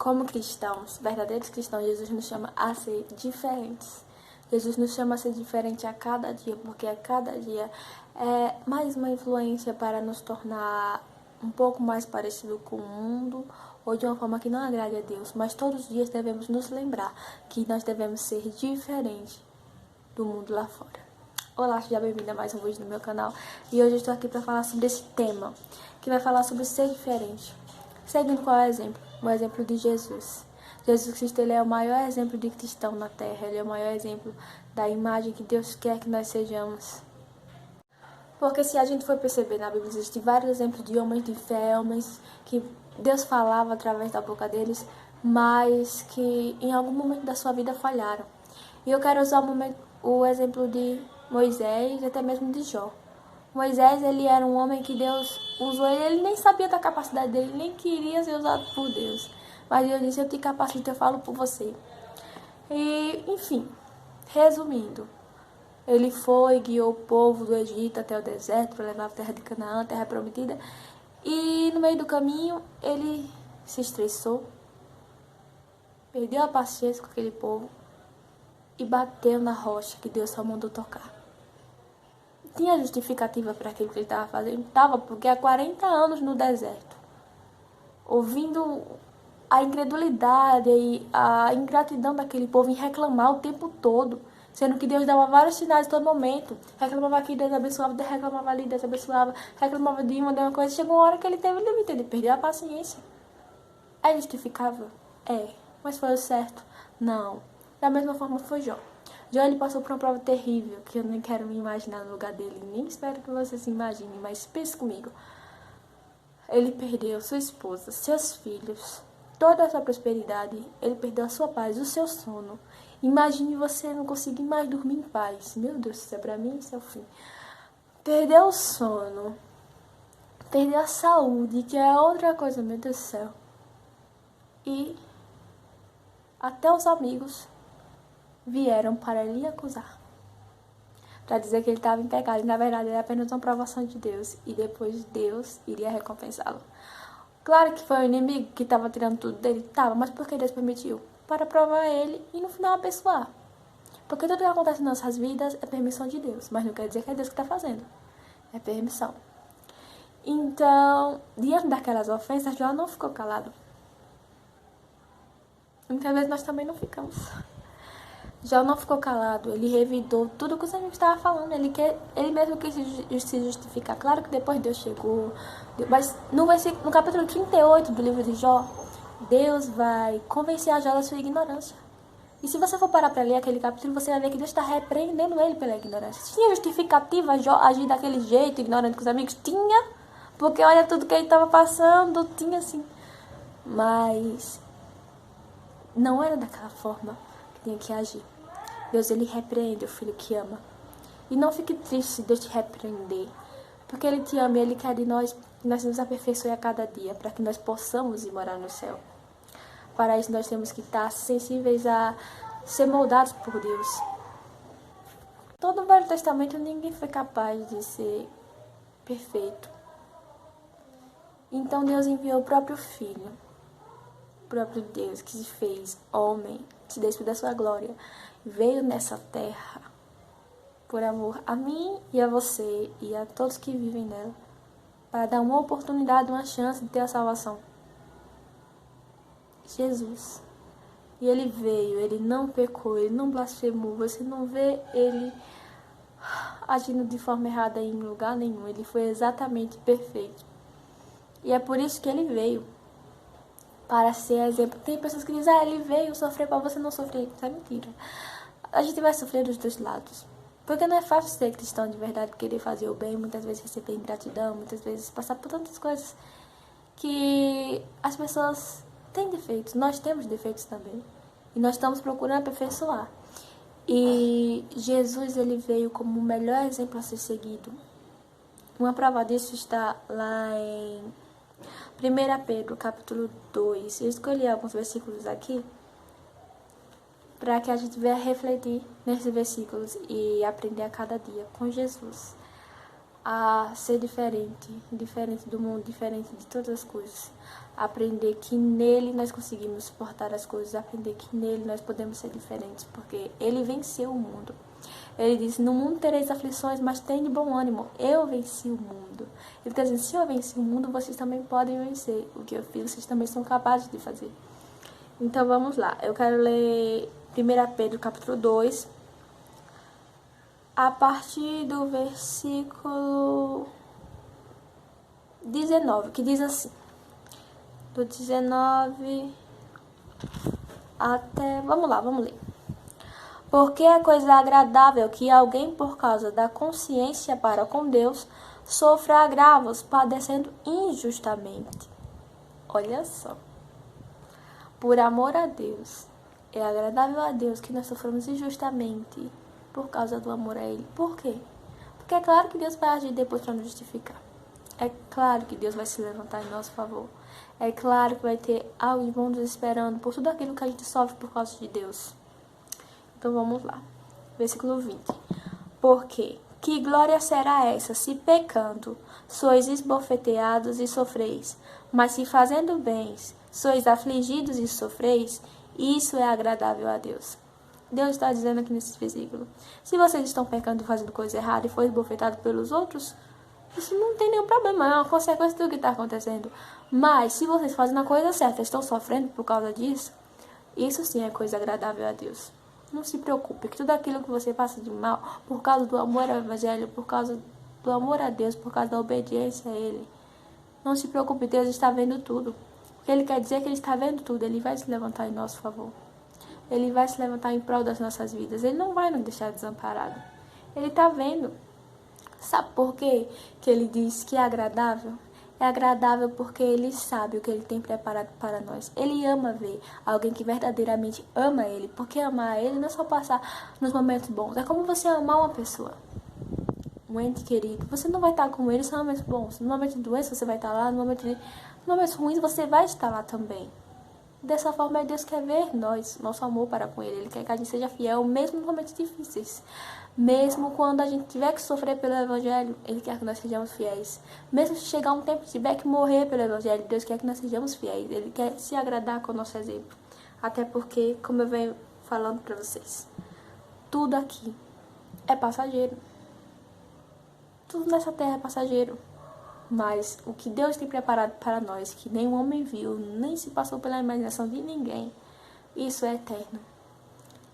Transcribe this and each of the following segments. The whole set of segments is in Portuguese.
como cristãos, verdadeiros cristãos, Jesus nos chama a ser diferentes. Jesus nos chama a ser diferente a cada dia, porque a cada dia é mais uma influência para nos tornar um pouco mais parecido com o mundo, ou de uma forma que não agrade a Deus. Mas todos os dias devemos nos lembrar que nós devemos ser diferentes do mundo lá fora. Olá, seja bem-vinda a mais um vídeo no meu canal. E hoje eu estou aqui para falar sobre esse tema, que vai falar sobre ser diferente. Seguindo qual é o exemplo? O exemplo de Jesus. Jesus Cristo, ele é o maior exemplo de cristão na Terra. Ele é o maior exemplo da imagem que Deus quer que nós sejamos. Porque se a gente for perceber na Bíblia, existem vários exemplos de homens de fé, homens que Deus falava através da boca deles, mas que em algum momento da sua vida falharam. E eu quero usar o exemplo de Moisés e até mesmo de Jó. Moisés, ele era um homem que Deus usou ele nem sabia da capacidade dele, nem queria ser usado por Deus. Mas Deus disse, eu te capacito, eu falo por você. E, enfim, resumindo, ele foi, guiou o povo do Egito até o deserto para levar a terra de Canaã, a terra prometida. E no meio do caminho, ele se estressou, perdeu a paciência com aquele povo e bateu na rocha que Deus só mandou tocar. Tinha justificativa para aquilo que ele estava fazendo? Tava, porque há 40 anos no deserto, ouvindo a incredulidade e a ingratidão daquele povo em reclamar o tempo todo, sendo que Deus dava vários sinais a todo momento. Reclamava aqui, Deus abençoava, Deus reclamava ali, Deus abençoava, reclamava de uma coisa. Chegou uma hora que ele teve limite, ele perdeu a paciência. É justificável? É. Mas foi o certo? Não. Da mesma forma foi Jó. Jó, ele passou por uma prova terrível, que eu nem quero me imaginar no lugar dele, nem espero que você se imagine, mas pense comigo. Ele perdeu sua esposa, seus filhos, toda a sua prosperidade, ele perdeu a sua paz, o seu sono. Imagine você não conseguir mais dormir em paz. Meu Deus do céu, pra mim isso é o fim. Perdeu o sono, perdeu a saúde, que é outra coisa, meu Deus do céu. E até os amigos vieram para lhe acusar, para dizer que ele estava em pecado, e na verdade era apenas uma provação de Deus, e depois Deus iria recompensá-lo. Claro que foi o inimigo que estava tirando tudo dele, estava, mas por que Deus permitiu? Para provar ele e no final abençoar. Porque tudo que acontece em nossas vidas é permissão de Deus, mas não quer dizer que é Deus que está fazendo, é permissão. Então, diante daquelas ofensas, Jó não ficou calado. Muitas vezes nós também não ficamos. Jó não ficou calado, ele revidou tudo que o Senhor estava falando, ele mesmo quis se justificar. Claro que depois Deus chegou, mas no capítulo 38 do livro de Jó, Deus vai convencer a Jó da sua ignorância. E se você for parar para ler aquele capítulo, você vai ver que Deus está repreendendo ele pela ignorância. Tinha justificativa Jó agir daquele jeito, ignorando com os amigos? Tinha, porque olha tudo que ele estava passando, tinha sim. Mas não era daquela forma que tinha que agir. Deus, ele repreende o filho que ama. E não fique triste se Deus te repreender, porque ele te ama e ele quer de nós que nós nos aperfeiçoe a cada dia, para que nós possamos ir morar no céu. Para isso nós temos que estar sensíveis a ser moldados por Deus. Todo o Velho Testamento ninguém foi capaz de ser perfeito. Então Deus enviou o próprio Filho, o próprio Deus que se fez homem, se despiu da sua glória, veio nessa terra por amor a mim e a você e a todos que vivem nela, para dar uma oportunidade, uma chance de ter a salvação. Jesus. E ele veio, ele não pecou, ele não blasfemou, você não vê ele agindo de forma errada em lugar nenhum, ele foi exatamente perfeito. E é por isso que ele veio, para ser exemplo. Tem pessoas que dizem, ele veio sofrer para você não sofrer. Isso é mentira. A gente vai sofrer dos dois lados. Porque não é fácil ser cristão de verdade, querer fazer o bem, muitas vezes receber ingratidão, muitas vezes passar por tantas coisas que as pessoas têm defeitos. Nós temos defeitos também. E nós estamos procurando aperfeiçoar. E Jesus, ele veio como o melhor exemplo a ser seguido. Uma prova disso está lá em 1 Pedro, capítulo 2. Eu escolhi alguns versículos aqui para que a gente venha refletir nesses versículos e aprender a cada dia com Jesus. a ser diferente, diferente do mundo, diferente de todas as coisas. Aprender que nele nós conseguimos suportar as coisas, aprender que nele nós podemos ser diferentes, porque ele venceu o mundo. Ele disse, no mundo tereis aflições, mas tem de bom ânimo, eu venci o mundo. Ele está dizendo, se eu venci o mundo, vocês também podem vencer. O que eu fiz, vocês também são capazes de fazer. Então vamos lá, eu quero ler 1 Pedro capítulo 2, a partir do versículo 19, que diz assim, do 19 até... Vamos lá, vamos ler. Porque é coisa agradável que alguém, por causa da consciência para com Deus, sofra agravos, padecendo injustamente. Olha só. Por amor a Deus, é agradável a Deus que nós soframos injustamente por causa do amor a Ele. Por quê? Porque é claro que Deus vai agir depois para nos justificar. É claro que Deus vai se levantar em nosso favor. É claro que vai ter algo de bom nos esperando por tudo aquilo que a gente sofre por causa de Deus. Então vamos lá. Versículo 20. Porque que glória será essa, se pecando, sois esbofeteados e sofreis, mas se fazendo bens, sois afligidos e sofreis, isso é agradável a Deus. Deus está dizendo aqui nesse versículo, se vocês estão pecando e fazendo coisa errada e for esbofetado pelos outros, isso não tem nenhum problema, é uma consequência do que está acontecendo. Mas se vocês fazem a coisa certa, estão sofrendo por causa disso, isso sim é coisa agradável a Deus. Não se preocupe, que tudo aquilo que você passa de mal, por causa do amor ao Evangelho, por causa do amor a Deus, por causa da obediência a Ele, não se preocupe, Deus está vendo tudo. O que Ele quer dizer é que Ele está vendo tudo, Ele vai se levantar em nosso favor. Ele vai se levantar em prol das nossas vidas, Ele não vai nos deixar desamparados. Ele está vendo. Sabe por quê que Ele diz que é agradável? É agradável porque Ele sabe o que Ele tem preparado para nós. Ele ama ver alguém que verdadeiramente ama Ele. Porque amar Ele não é só passar nos momentos bons. É como você amar uma pessoa, um ente querido. Você não vai estar com ele só nos momentos bons. No momento de doença você vai estar lá. No momentos ruins você vai estar lá também. Dessa forma, Deus quer ver nosso amor para com Ele. Ele quer que a gente seja fiel, mesmo nos momentos difíceis. Mesmo quando a gente tiver que sofrer pelo Evangelho, Ele quer que nós sejamos fiéis. Mesmo se chegar um tempo e tiver que morrer pelo Evangelho, Deus quer que nós sejamos fiéis. Ele quer se agradar com o nosso exemplo. Até porque, como eu venho falando para vocês, tudo aqui é passageiro. Tudo nessa terra é passageiro. Mas o que Deus tem preparado para nós, que nenhum homem viu, nem se passou pela imaginação de ninguém, isso é eterno.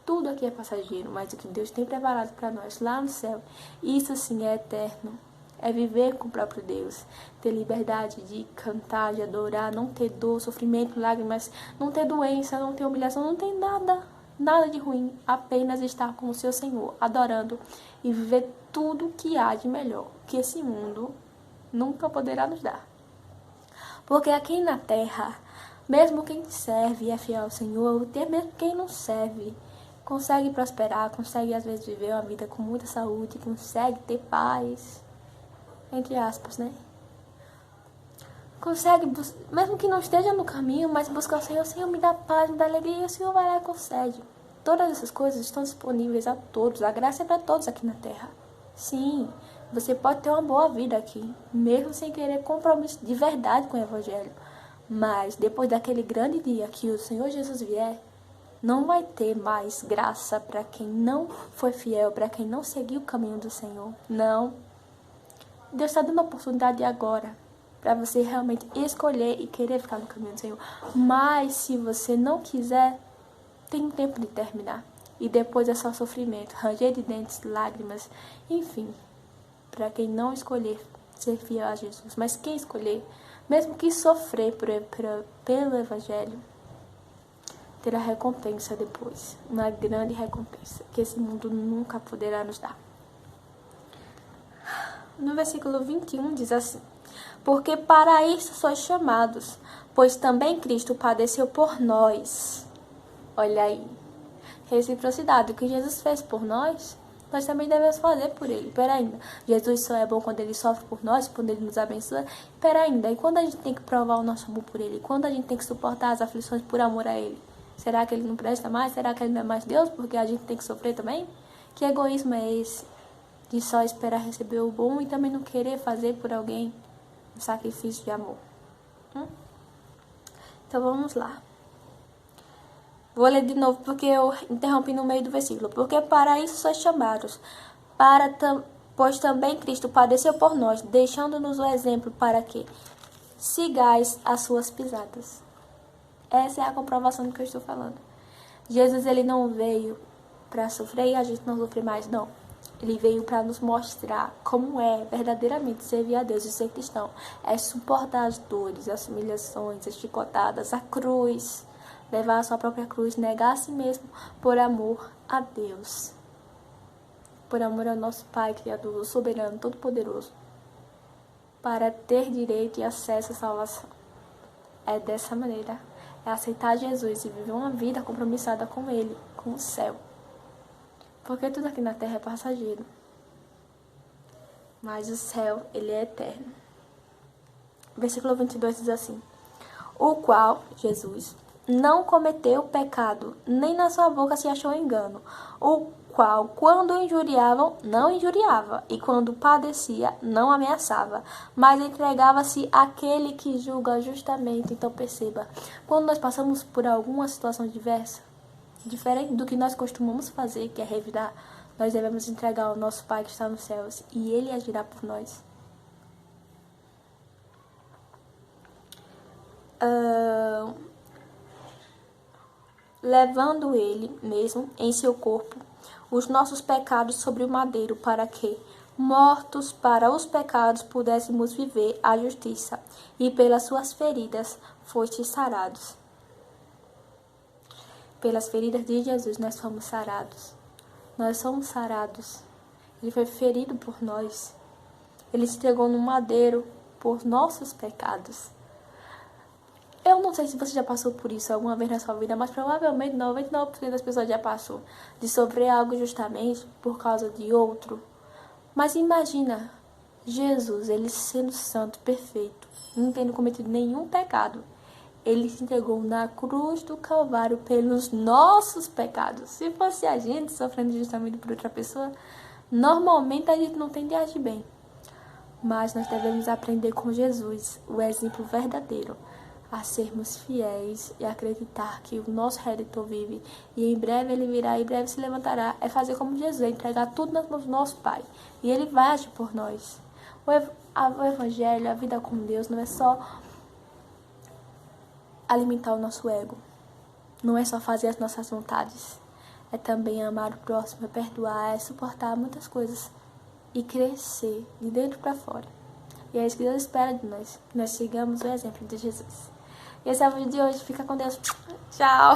Tudo aqui é passageiro, mas o que Deus tem preparado para nós lá no céu, isso sim é eterno. É viver com o próprio Deus, ter liberdade de cantar, de adorar, não ter dor, sofrimento, lágrimas, não ter doença, não ter humilhação, não tem nada de ruim, apenas estar com o seu Senhor, adorando e viver tudo o que há de melhor que esse mundo nunca poderá nos dar. Porque aqui na terra, mesmo quem serve e é fiel ao Senhor, até mesmo quem não serve, consegue prosperar, consegue às vezes viver uma vida com muita saúde, consegue ter paz, entre aspas, né? Consegue, mesmo que não esteja no caminho, mas buscar o Senhor me dá paz, me dá alegria, e o Senhor vai lá e concede. Todas essas coisas estão disponíveis a todos, a graça é para todos aqui na terra. Sim, você pode ter uma boa vida aqui, mesmo sem querer compromisso de verdade com o Evangelho. Mas depois daquele grande dia que o Senhor Jesus vier, não vai ter mais graça para quem não foi fiel, para quem não seguiu o caminho do Senhor. Não. Deus está dando a oportunidade agora para você realmente escolher e querer ficar no caminho do Senhor. Mas se você não quiser, tem um tempo de terminar. E depois é só sofrimento, ranger de dentes, lágrimas, enfim. Para quem não escolher ser fiel a Jesus. Mas quem escolher, mesmo que sofrer pelo Evangelho, terá recompensa depois. Uma grande recompensa que esse mundo nunca poderá nos dar. No versículo 21 diz assim: porque para isso sois chamados, pois também Cristo padeceu por nós. Olha aí. Reciprocidade. O que Jesus fez por nós também devemos fazer por Ele. Pera ainda. Jesus só é bom quando Ele sofre por nós, quando Ele nos abençoa. Pera ainda. E quando a gente tem que provar o nosso amor por Ele? Quando a gente tem que suportar as aflições por amor a Ele? Será que Ele não presta mais? Será que Ele não é mais Deus? Porque a gente tem que sofrer também? Que egoísmo é esse? de só esperar receber o bom e também não querer fazer por alguém um sacrifício de amor. Então vamos lá. Vou ler de novo porque eu interrompi no meio do versículo. Porque para isso sois chamados, pois também Cristo padeceu por nós, deixando-nos o exemplo para que sigais as suas pisadas. Essa é a comprovação do que eu estou falando. Jesus, ele não veio para sofrer e a gente não sofrer mais, não. Ele veio para nos mostrar como é verdadeiramente servir a Deus e ser cristão. É suportar as dores, as humilhações, as chicotadas, a cruz. Levar a sua própria cruz, negar a si mesmo por amor a Deus. Por amor ao nosso Pai, Criador, soberano, todo-poderoso. Para ter direito e acesso à salvação. É dessa maneira. É aceitar Jesus e viver uma vida compromissada com Ele, com o céu. Porque tudo aqui na terra é passageiro. Mas o céu, ele é eterno. Versículo 22 diz assim: o qual, Jesus, não cometeu pecado, nem na sua boca se achou engano. O qual, quando injuriavam, não injuriava, e quando padecia, não ameaçava, mas entregava-se àquele que julga justamente. Então perceba, quando nós passamos por alguma situação diversa, diferente do que nós costumamos fazer, que é revidar, nós devemos entregar ao nosso Pai que está nos céus, e Ele agirá por nós. Levando Ele mesmo em seu corpo os nossos pecados sobre o madeiro, para que, mortos para os pecados, pudéssemos viver a justiça, e pelas suas feridas fostes sarados. Pelas feridas de Jesus nós fomos sarados. Nós somos sarados. Ele foi ferido por nós. Ele se entregou no madeiro por nossos pecados. Eu não sei se você já passou por isso alguma vez na sua vida, mas provavelmente 99% das pessoas já passou. De sofrer algo justamente por causa de outro. Mas imagina, Jesus, ele sendo santo, perfeito, não tendo cometido nenhum pecado. Ele se entregou na cruz do Calvário pelos nossos pecados. Se fosse a gente sofrendo justamente por outra pessoa, normalmente a gente não tende a agir bem. Mas nós devemos aprender com Jesus, o exemplo verdadeiro, a sermos fiéis e acreditar que o nosso Redentor vive e em breve ele virá, em breve se levantará. É fazer como Jesus, é entregar tudo nas mãos do nosso Pai. E ele vai agir por nós. O Evangelho, a vida com Deus, não é só alimentar o nosso ego. Não é só fazer as nossas vontades. É também amar o próximo, é perdoar, é suportar muitas coisas. E crescer de dentro para fora. E é isso que Deus espera de nós. Que nós sigamos o exemplo de Jesus. Esse é o vídeo de hoje. Fica com Deus. Tchau.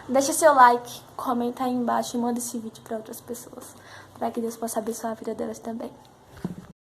Deixa seu like, comenta aí embaixo e manda esse vídeo para outras pessoas. Para que Deus possa abençoar a vida delas também.